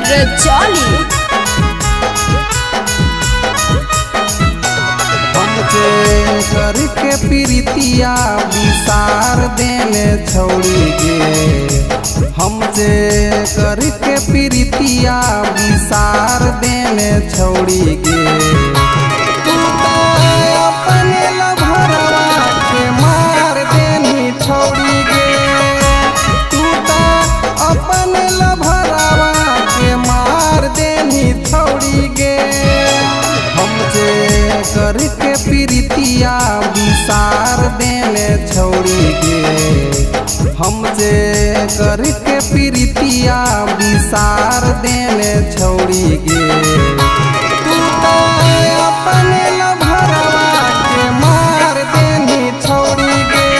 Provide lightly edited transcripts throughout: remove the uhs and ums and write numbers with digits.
रजौली। हमसे करके प्रीतिया विसार देले छौड़ी गे। हमसे करके प्रीतिया विसार देले छौड़ी गे। तू तो अपने लभरवा के मार देनी छौड़ी गे। तू तो अपने लभरवा के मार देनी छौड़ी गे। हमसे करके प्रीतिया विसार देले छौड़ी गे। हमसे करके प्रीतिया विसार देले छौड़ी गे। तू तो अपने लभरवा के मार देनी छौड़ी गे।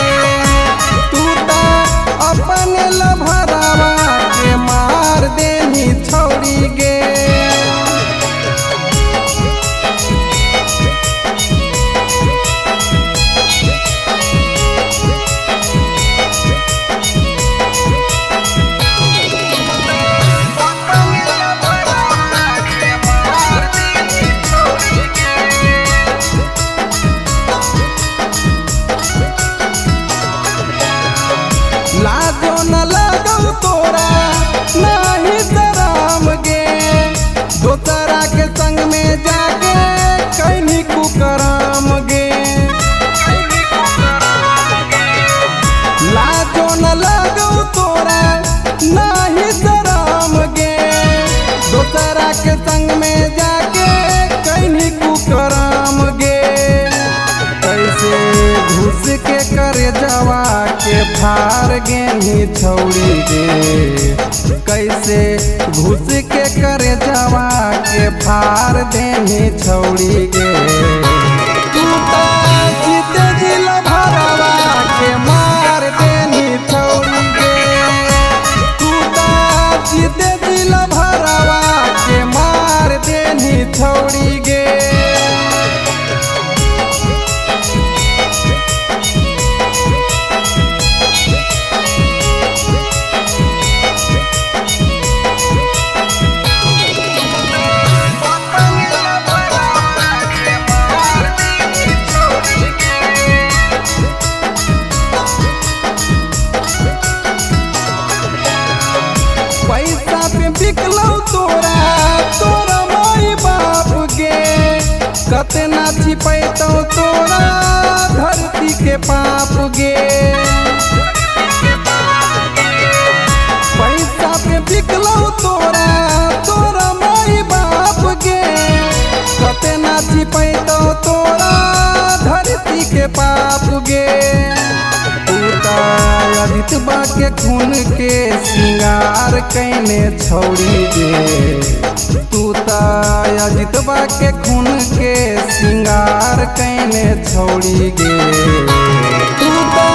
तू तो अपने लभरवा के मार देनी छौड़ी गे। लाजो न लगौ तोरा नाही शरम गे। दोसरा के संग में जाके कैनी कुकरम गे। लाजो न लगौ तोरा नाही शरम गे। दोसरा के संग में जाके कैनी कुकरम गे। कैसे घुस के करे जवा के फार गेनी छौड़ी गे। कैसे घुस के करे जवा के फार देनी छौड़ी गे। तू तो जीते जिल भरवा के मार देनी छौड़ी गे। तू तो जीते जिल भरवा के मार देनी छौड़ी गे। पैसा पे बिकलौ तोरा तोरा माई बाप गे। कतना छिपैतौ तोरा धरती के पाप गे। पैसा पे बिकलौ तोरा तोरा माई बाप गे। कतना छिपैतौ तोरा धरती के पाप गे। अजितबा के खून के सिंगार कैने छौड़ी गे। तू तो अजितबा के खून के सिंगार कैने छौड़ी गे। तू तो